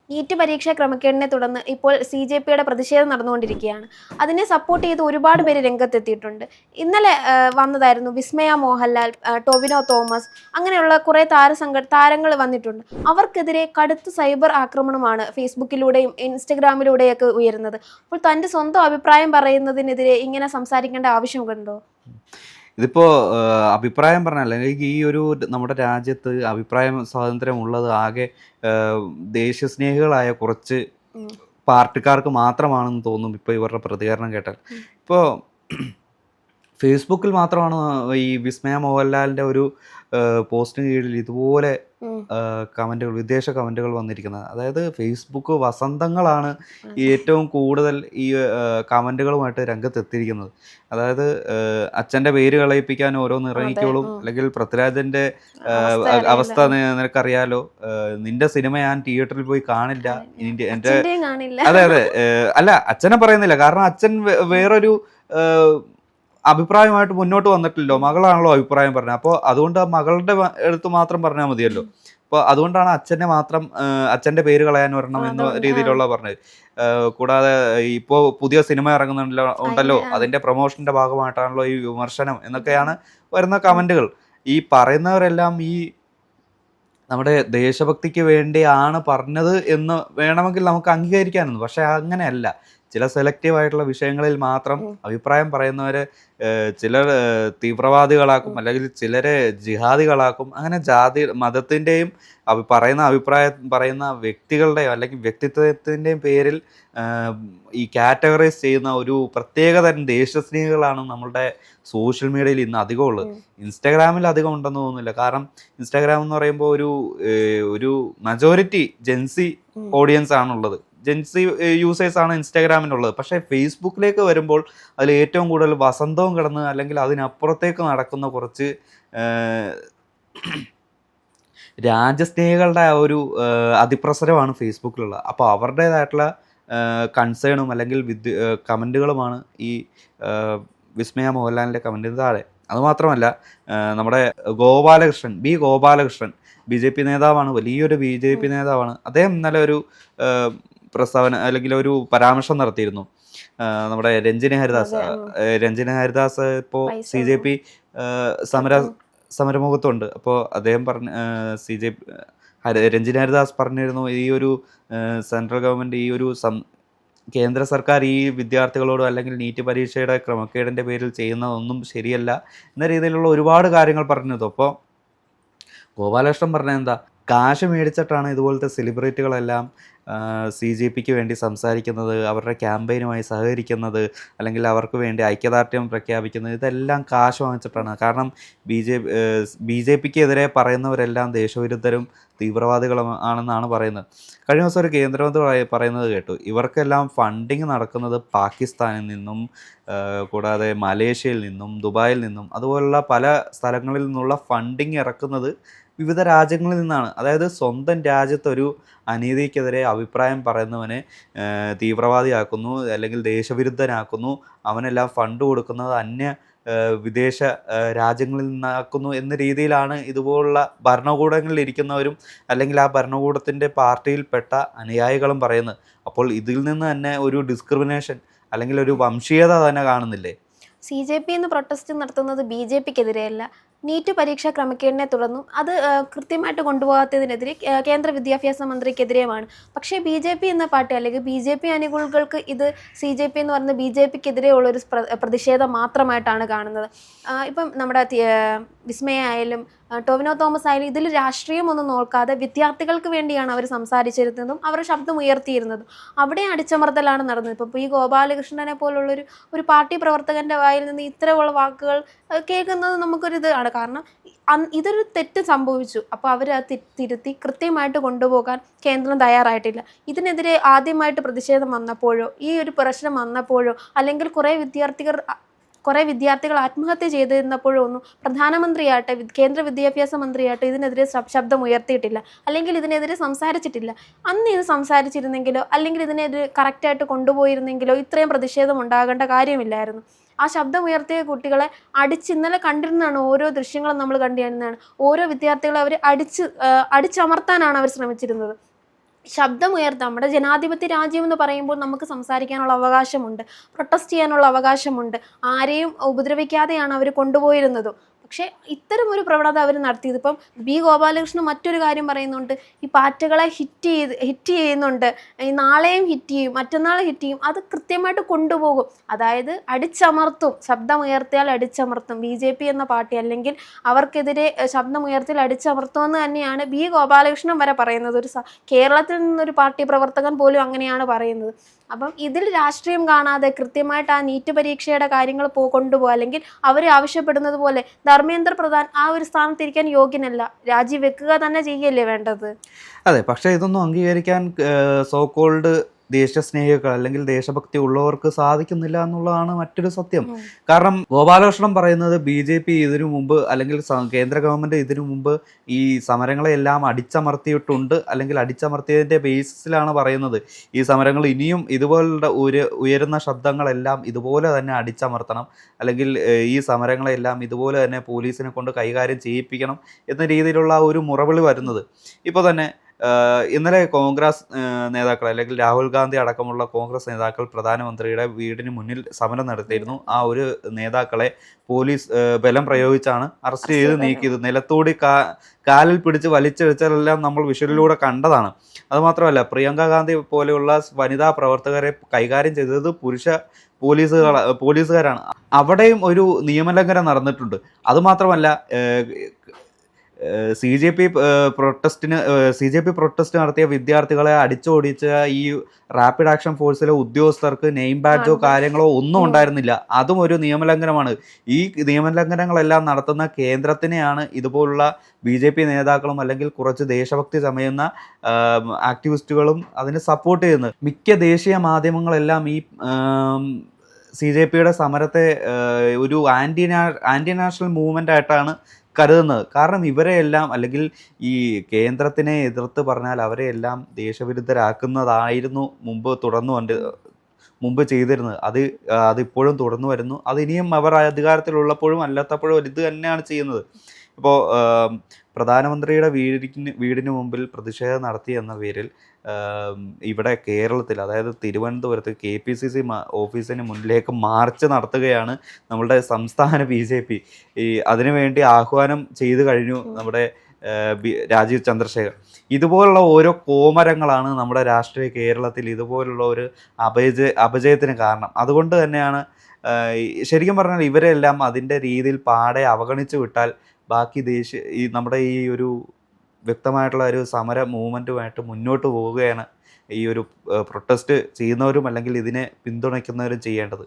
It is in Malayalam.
നീറ്റ് പരീക്ഷാ ക്രമക്കേടിനെ തുടർന്ന് ഇപ്പോൾ CJPയുടെ പ്രതിഷേധം നടന്നുകൊണ്ടിരിക്കുകയാണ്. അതിനെ സപ്പോർട്ട് ചെയ്ത് ഒരുപാട് പേര് രംഗത്തെത്തിയിട്ടുണ്ട്. ഇന്നലെ വന്നതായിരുന്നു വിസ്മയ മോഹൻലാൽ, ടൊവിനോ തോമസ്, അങ്ങനെയുള്ള കുറേ താരങ്ങൾ വന്നിട്ടുണ്ട്. അവർക്കെതിരെ കടുത്ത സൈബർ ആക്രമണമാണ് ഫേസ്ബുക്കിലൂടെയും ഇൻസ്റ്റഗ്രാമിലൂടെയൊക്കെ ഉയരുന്നത്. അപ്പോൾ തൻ്റെ സ്വന്തം അഭിപ്രായം പറയുന്നതിനെതിരെ ഇങ്ങനെ സംസാരിക്കേണ്ട ആവശ്യമുണ്ടോ? ഇതിപ്പോ അഭിപ്രായം പറഞ്ഞല്ല, എനിക്ക് ഈ ഒരു നമ്മുടെ രാജ്യത്ത് അഭിപ്രായ സ്വാതന്ത്ര്യം ഉള്ളത് ആകെ ദേശസ്നേഹികളായ കുറച്ച് പാർട്ടിക്കാർക്ക് മാത്രമാണെന്ന് തോന്നും ഇപ്പോൾ ഇവരുടെ പ്രതികരണം കേട്ടാൽ. ഇപ്പോൾ ഫേസ്ബുക്കിൽ മാത്രമാണ് ഈ വിസ്മയ മോഹൻലാലിൻ്റെ ഒരു പോസ്റ്റിന് കീഴിൽ ഇതുപോലെ കമൻറ്റുകൾ, വിദേശ കമൻറ്റുകൾ വന്നിരിക്കുന്നത്. അതായത് ഫേസ്ബുക്ക് വസന്തങ്ങളാണ് ഏറ്റവും കൂടുതൽ ഈ കമൻറ്റുകളുമായിട്ട് രംഗത്തെത്തിയിരിക്കുന്നത്. അതായത് അച്ഛൻ്റെ പേര് കളയിപ്പിക്കാൻ ഓരോന്ന് ഇറങ്ങിക്കോളും, അല്ലെങ്കിൽ പൃഥ്വിരാജിൻ്റെ അവസ്ഥ നിനക്കറിയാലോ, നിന്റെ സിനിമ ഞാൻ തിയേറ്ററിൽ പോയി കാണില്ല, എൻ്റെ അതെ അതെ അല്ല അച്ഛനെ പറയുന്നില്ല, കാരണം അച്ഛൻ വേറൊരു അഭിപ്രായമായിട്ട് മുന്നോട്ട് വന്നിട്ടില്ലല്ലോ, മകളാണല്ലോ അഭിപ്രായം പറഞ്ഞത്. അപ്പോൾ അതുകൊണ്ട് മകളുടെ അടുത്ത് മാത്രം പറഞ്ഞാൽ മതിയല്ലോ. അപ്പോൾ അതുകൊണ്ടാണ് അച്ഛൻ്റെ പേര് കളയാൻ വരണം എന്ന രീതിയിലുള്ള പറഞ്ഞത്. കൂടാതെ ഇപ്പോൾ പുതിയ സിനിമ ഉണ്ടല്ലോ, അതിൻ്റെ പ്രൊമോഷൻ്റെ ഭാഗമായിട്ടാണല്ലോ ഈ വിമർശനം എന്നൊക്കെയാണ് വരുന്ന കമൻറ്റുകൾ. ഈ പറയുന്നവരെല്ലാം ഈ നമ്മുടെ ദേശഭക്തിക്ക് വേണ്ടിയാണ് പറഞ്ഞത് എന്ന് വേണമെങ്കിൽ നമുക്ക് അംഗീകരിക്കാനൊന്നും, പക്ഷെ അങ്ങനെയല്ല. ചില സെലക്റ്റീവ് ആയിട്ടുള്ള വിഷയങ്ങളിൽ മാത്രം അഭിപ്രായം പറയുന്നവരെ ചിലർ തീവ്രവാദികളാക്കും, അല്ലെങ്കിൽ ചിലരെ ജിഹാദികളാക്കും. അങ്ങനെ ജാതി മതത്തിൻ്റെയും പറയുന്ന വ്യക്തികളുടെയോ അല്ലെങ്കിൽ വ്യക്തിത്വത്തിൻ്റെയും പേരിൽ ഈ കാറ്റഗറൈസ് ചെയ്യുന്ന ഒരു പ്രത്യേകതരം ദേശസ്നേഹികളാണ് നമ്മളുടെ സോഷ്യൽ മീഡിയയിൽ ഇന്ന് അധികം ഉള്ളത്. ഇൻസ്റ്റാഗ്രാമിൽ അധികം ഉണ്ടെന്ന് തോന്നുന്നില്ല, കാരണം ഇൻസ്റ്റാഗ്രാം എന്ന് പറയുമ്പോൾ ഒരു മജോറിറ്റി ജെൻസി ഓഡിയൻസ് ആണുള്ളത്, ജെൻസി യൂസേഴ്സാണ് ഇൻസ്റ്റാഗ്രാമിനുള്ളത്. പക്ഷേ ഫേസ്ബുക്കിലേക്ക് വരുമ്പോൾ അതിൽ ഏറ്റവും കൂടുതൽ വസന്തവും കിടന്ന് അല്ലെങ്കിൽ അതിനപ്പുറത്തേക്ക് നടക്കുന്ന കുറച്ച് രാജ്യസ്നേഹികളുടെ ആ ഒരു അതിപ്രസരമാണ് ഫേസ്ബുക്കിലുള്ളത്. അപ്പോൾ അവരുടേതായിട്ടുള്ള കൺസേണും അല്ലെങ്കിൽ കമൻറ്റുകളുമാണ് ഈ വിസ്മയ മോഹൻലാലിൻ്റെ കമൻറ്റിന് താഴെ. അതുമാത്രമല്ല, നമ്മുടെ ഗോപാലകൃഷ്ണൻ BJP നേതാവാണ്, വലിയൊരു BJP നേതാവാണ്. അദ്ദേഹം ഇന്നലെ ഒരു പ്രസ്താവന അല്ലെങ്കിൽ ഒരു പരാമർശം നടത്തിയിരുന്നു. നമ്മുടെ രഞ്ജിനി ഹരിദാസ് ഇപ്പോൾ CJP സമരമുഖത്തുണ്ട്. അപ്പോൾ അദ്ദേഹം രഞ്ജിനി ഹരിദാസ് പറഞ്ഞിരുന്നു, ഈ ഒരു സെൻട്രൽ ഗവൺമെൻറ്, ഈ ഒരു കേന്ദ്ര സർക്കാർ ഈ വിദ്യാർത്ഥികളോട് അല്ലെങ്കിൽ നീറ്റ് പരീക്ഷയുടെ ക്രമക്കേടിൻ്റെ പേരിൽ ചെയ്യുന്നതൊന്നും ശരിയല്ല എന്ന രീതിയിലുള്ള ഒരുപാട് കാര്യങ്ങൾ പറഞ്ഞത്. അപ്പോൾ ഗോപാലകൃഷ്ണൻ പറഞ്ഞത് എന്താ, കാശ് മേടിച്ചിട്ടാണ് ഇതുപോലത്തെ സെലിബ്രിറ്റികളെല്ലാം CJPക്ക് വേണ്ടി സംസാരിക്കുന്നത്, അവരുടെ ക്യാമ്പയിനുമായി സഹകരിക്കുന്നത്, അല്ലെങ്കിൽ അവർക്ക് വേണ്ടി ഐക്യദാർഢ്യം പ്രഖ്യാപിക്കുന്നത്. ഇതെല്ലാം കാശ് വാങ്ങിച്ചിട്ടാണ്. കാരണം BJPക്ക് എതിരെ പറയുന്നവരെല്ലാം ദേശവിരുദ്ധരും തീവ്രവാദികളും ആണെന്നാണ് പറയുന്നത്. കഴിഞ്ഞ ദിവസം ഒരു കേന്ദ്രമന്ത്രി പറയുന്നത് കേട്ടു, ഇവർക്കെല്ലാം ഫണ്ടിങ് നടക്കുന്നത് പാകിസ്ഥാനിൽ നിന്നും, കൂടാതെ മലേഷ്യയിൽ നിന്നും, ദുബായിൽ നിന്നും, അതുപോലുള്ള പല സ്ഥലങ്ങളിൽ നിന്നുള്ള ഫണ്ടിങ് ഇറക്കുന്നത് വിവിധ രാജ്യങ്ങളിൽ നിന്നാണ്. അതായത് സ്വന്തം രാജ്യത്തൊരു അനീതിക്കെതിരെ അഭിപ്രായം പറയുന്നവനെ തീവ്രവാദിയാക്കുന്നു, അല്ലെങ്കിൽ ദേശവിരുദ്ധനാക്കുന്നു, അവനെല്ലാം ഫണ്ട് കൊടുക്കുന്നത് വിദേശ രാജ്യങ്ങളിൽ നിന്നാക്കുന്നു എന്ന രീതിയിലാണ് ഇതുപോലുള്ള ഭരണകൂടങ്ങളിൽ ഇരിക്കുന്നവരും അല്ലെങ്കിൽ ആ ഭരണകൂടത്തിൻ്റെ പാർട്ടിയിൽപ്പെട്ട അനുയായികളും പറയുന്നത്. അപ്പോൾ ഇതിൽ നിന്ന് തന്നെ ഒരു ഡിസ്ക്രിമിനേഷൻ അല്ലെങ്കിൽ ഒരു വംശീയത തന്നെ കാണുന്നില്ലേ? CJP എന്ന് പ്രൊട്ടസ്റ്റ് നടത്തുന്നത് BJPക്കെതിരെയല്ല, നീറ്റ് പരീക്ഷാ ക്രമക്കേടിനെ തുടർന്നും അത് കൃത്യമായിട്ട് കൊണ്ടുപോകാത്തതിനെതിരെ കേന്ദ്ര വിദ്യാഭ്യാസ മന്ത്രിക്കെതിരെയുമാണ്. പക്ഷേ BJP എന്ന പാർട്ടി അല്ലെങ്കിൽ BJP അനുകൂലികൾക്ക് ഇത് CJP എന്ന് പറയുന്ന BJPക്കെതിരെയുള്ളൊരു പ്രതിഷേധം മാത്രമായിട്ടാണ് കാണുന്നത്. ഇപ്പം നമ്മുടെ വിസ്മയ ആയാലും ടൊവിനോ തോമസ് ആയാലും ഇതിൽ രാഷ്ട്രീയമൊന്നും നോക്കാതെ വിദ്യാർത്ഥികൾക്ക് വേണ്ടിയാണ് അവർ സംസാരിച്ചിരുന്നതും അവർ ശബ്ദം ഉയർത്തിയിരുന്നതും. അവിടെ അടിച്ചമർത്തലാണ് നടന്നത്. ഇപ്പോൾ ഈ ഗോപാലകൃഷ്ണനെ പോലുള്ളൊരു പാർട്ടി പ്രവർത്തകൻ്റെ വായിൽ നിന്ന് ഇത്തരമുള്ള വാക്കുകൾ കേൾക്കുന്നത് നമുക്കൊരിത് ആണ്. കാരണം ഇതൊരു തെറ്റ് സംഭവിച്ചു, അപ്പോൾ അവർ അത് തിരുത്തി കൃത്യമായിട്ട് കൊണ്ടുപോകാൻ കേന്ദ്രം തയ്യാറായിട്ടില്ല. ഇതിനെതിരെ ആദ്യമായിട്ട് പ്രതിഷേധം വന്നപ്പോഴോ ഈ ഒരു പ്രശ്നം വന്നപ്പോഴോ അല്ലെങ്കിൽ കുറേ വിദ്യാർത്ഥികൾ ആത്മഹത്യ ചെയ്തിരുന്നപ്പോഴോ ഒന്നും പ്രധാനമന്ത്രിയാട്ടെ കേന്ദ്ര വിദ്യാഭ്യാസ മന്ത്രിയാട്ടെ ഇതിനെതിരെ ശബ്ദം ഉയർത്തിയിട്ടില്ല, അല്ലെങ്കിൽ ഇതിനെതിരെ സംസാരിച്ചിട്ടില്ല. അന്ന് ഇത് സംസാരിച്ചിരുന്നെങ്കിലോ അല്ലെങ്കിൽ ഇതിനെതിരെ കറക്റ്റായിട്ട് കൊണ്ടുപോയിരുന്നെങ്കിലോ ഇത്രയും പ്രതിഷേധം ഉണ്ടാകേണ്ട കാര്യമില്ലായിരുന്നു. ആ ശബ്ദം ഉയർത്തിയ കുട്ടികളെ ഇന്നലെ കണ്ടിരുന്നതാണ്, ഓരോ ദൃശ്യങ്ങളും നമ്മൾ കണ്ടിരുന്നതാണ്. ഓരോ വിദ്യാർത്ഥികളെ അവർ അടിച്ചമർത്താനാണ് അവർ ശ്രമിച്ചിരുന്നത്. ശബ്ദമുയർത്താം. നമ്മുടെ ജനാധിപത്യ രാജ്യം എന്ന് പറയുമ്പോൾ നമുക്ക് സംസാരിക്കാനുള്ള അവകാശമുണ്ട്, പ്രൊട്ടസ്റ്റ് ചെയ്യാനുള്ള അവകാശമുണ്ട്. ആരെയും ഉപദ്രവിക്കാതെയാണ് അവർ കൊണ്ടുപോയിരുന്നതും. പക്ഷേ ഇത്തരമൊരു പ്രവണത അവർ നടത്തിയത്. ഇപ്പം ബി ഗോപാലകൃഷ്ണൻ മറ്റൊരു കാര്യം പറയുന്നുണ്ട്, ഈ പാറ്റകളെ ഹിറ്റ് ചെയ്യുന്നുണ്ട്, ഈ നാളെയും ഹിറ്റ് ചെയ്യും, മറ്റന്നാൾ ഹിറ്റ് ചെയ്യും, അത് കൃത്യമായിട്ട് കൊണ്ടുപോകും. അതായത് അടിച്ചമർത്തും, ശബ്ദമുയർത്തിയാൽ അടിച്ചമർത്തും. BJP എന്ന പാർട്ടി അല്ലെങ്കിൽ അവർക്കെതിരെ ശബ്ദമുയർത്തിയാൽ അടിച്ചമർത്തുമെന്ന് തന്നെയാണ് ബി ഗോപാലകൃഷ്ണൻ വരെ പറയുന്നത്. കേരളത്തിൽ നിന്നൊരു പാർട്ടി പ്രവർത്തകൻ പോലും അങ്ങനെയാണ് പറയുന്നത്. അപ്പം ഇതിൽ രാഷ്ട്രീയം കാണാതെ കൃത്യമായിട്ട് ആ നീറ്റ് പരീക്ഷയുടെ കാര്യങ്ങൾ കൊണ്ടുപോകുക, അല്ലെങ്കിൽ അവർ ആവശ്യപ്പെടുന്നത് പോലെ ധർമ്മേന്ദ്ര പ്രധാൻ ആ ഒരു സ്ഥാനത്തിരിക്കാൻ യോഗ്യനല്ല, രാജിവെക്കുക തന്നെ ചെയ്യല്ലേ വേണ്ടത്. അതെ, പക്ഷേ ഇതൊന്നും അംഗീകരിക്കാൻ സോ കോൾഡ് ദേശസ്നേഹികൾ അല്ലെങ്കിൽ ദേശഭക്തി ഉള്ളവർക്ക് സാധിക്കുന്നില്ല എന്നുള്ളതാണ് മറ്റൊരു സത്യം. കാരണം ഗോപാലകൃഷ്ണൻ പറയുന്നത് BJP ഇതിനു മുമ്പ് അല്ലെങ്കിൽ കേന്ദ്ര ഗവൺമെന്റ് ഇതിനു മുമ്പ് ഈ സമരങ്ങളെല്ലാം അടിച്ചമർത്തിയിട്ടുണ്ട്, അല്ലെങ്കിൽ അടിച്ചമർത്തിയതിന്റെ ബേസിസിലാണ് പറയുന്നത്. ഈ സമരങ്ങൾ ഇനിയും ഇതുപോലുള്ള ഉയരുന്ന ശബ്ദങ്ങളെല്ലാം ഇതുപോലെ തന്നെ അടിച്ചമർത്തണം, അല്ലെങ്കിൽ ഈ സമരങ്ങളെല്ലാം ഇതുപോലെ തന്നെ പോലീസിനെ കൊണ്ട് കൈകാര്യം ചെയ്യിപ്പിക്കണം എന്ന രീതിയിലുള്ള ഒരു മുറവിളി വരുന്നത്. ഇപ്പോൾ തന്നെ ഇന്നലെ കോൺഗ്രസ് നേതാക്കൾ അല്ലെങ്കിൽ രാഹുൽ ഗാന്ധി അടക്കമുള്ള കോൺഗ്രസ് നേതാക്കൾ പ്രധാനമന്ത്രിയുടെ വീടിന് മുന്നിൽ സമരം നടത്തിയിരുന്നു. ആ ഒരു നേതാക്കളെ പോലീസ് ബലം പ്രയോഗിച്ചാണ് അറസ്റ്റ് ചെയ്ത് നീക്കിയത്. നിലത്തൂടി കാലിൽ പിടിച്ച് വലിച്ചെടുത്തതെല്ലാം നമ്മൾ വിഷ്വലിലൂടെ കണ്ടതാണ്. അതുമാത്രമല്ല, പ്രിയങ്ക ഗാന്ധി പോലെയുള്ള വനിതാ പ്രവർത്തകരെ കൈകാര്യം ചെയ്തത് പുരുഷ പോലീസുകാരാണ്. അവിടെയും ഒരു നിയമലംഘനം നടന്നിട്ടുണ്ട്. അതുമാത്രമല്ല, CJP പ്രൊട്ടസ്റ്റ് നടത്തിയ വിദ്യാർത്ഥികളെ അടിച്ചോടിച്ച ഈ റാപ്പിഡ് ആക്ഷൻ ഫോഴ്സിലെ ഉദ്യോഗസ്ഥർക്ക് നെയിം ബാഡ്ജോ കാര്യങ്ങളോ ഒന്നും ഉണ്ടായിരുന്നില്ല. അതും ഒരു നിയമലംഘനമാണ്. ഈ നിയമലംഘനങ്ങളെല്ലാം നടത്തുന്ന കേന്ദ്രത്തിനെയാണ് ഇതുപോലുള്ള BJP നേതാക്കളും അല്ലെങ്കിൽ കുറച്ച് ദേശഭക്തി ചമയുന്ന ആക്ടിവിസ്റ്റുകളും അതിന് സപ്പോർട്ട് ചെയ്യുന്നത്. മിക്ക ദേശീയ മാധ്യമങ്ങളെല്ലാം ഈ CJPയുടെ സമരത്തെ ഒരു ആന്റി നാഷണൽ മൂവ്മെന്റ് ആയിട്ടാണ് കരുതുന്നത്. കാരണം ഇവരെയെല്ലാം, അല്ലെങ്കിൽ ഈ കേന്ദ്രത്തിനെ എതിർത്ത് പറഞ്ഞാൽ അവരെയെല്ലാം ദേശവിരുദ്ധരാക്കുന്നതായിരുന്നു മുമ്പ് ചെയ്തിരുന്നത്. അതിപ്പോഴും തുടർന്നു വരുന്നു. അതിനിയും അവർ അധികാരത്തിലുള്ളപ്പോഴും അല്ലാത്തപ്പോഴും ഇത് തന്നെയാണ് ചെയ്യുന്നത്. ഇപ്പോൾ പ്രധാനമന്ത്രിയുടെ വീടിന് മുമ്പിൽ പ്രതിഷേധം നടത്തി എന്ന പേരിൽ ഇവിടെ കേരളത്തിൽ, അതായത് തിരുവനന്തപുരത്ത് KPCC ഓഫീസിന് മുന്നിലേക്ക് മാർച്ച് നടത്തുകയാണ് നമ്മളുടെ സംസ്ഥാന BJP. അതിനുവേണ്ടി ആഹ്വാനം ചെയ്തു കഴിഞ്ഞു നമ്മുടെ രാജീവ് ചന്ദ്രശേഖർ. ഇതുപോലുള്ള ഓരോ കോമരങ്ങളാണ് നമ്മുടെ രാഷ്ട്രീയ കേരളത്തിൽ ഇതുപോലുള്ള ഒരു അപജയത്തിന് കാരണം. അതുകൊണ്ട് തന്നെയാണ് ശരിക്കും പറഞ്ഞാൽ ഇവരെല്ലാം അതിൻ്റെ രീതിയിൽ പാടെ അവഗണിച്ചു വിട്ടാൽ ബാക്കി നമ്മുടെ ഈ ഒരു വ്യക്തമായിട്ടുള്ള ഒരു സമര മൂവ്മെൻറ്റുമായിട്ട് മുന്നോട്ട് പോവുകയാണ് ഈ ഒരു പ്രൊട്ടസ്റ്റ് ചെയ്യുന്നവരും അല്ലെങ്കിൽ ഇതിനെ പിന്തുണയ്ക്കുന്നവരും ചെയ്യേണ്ടത്.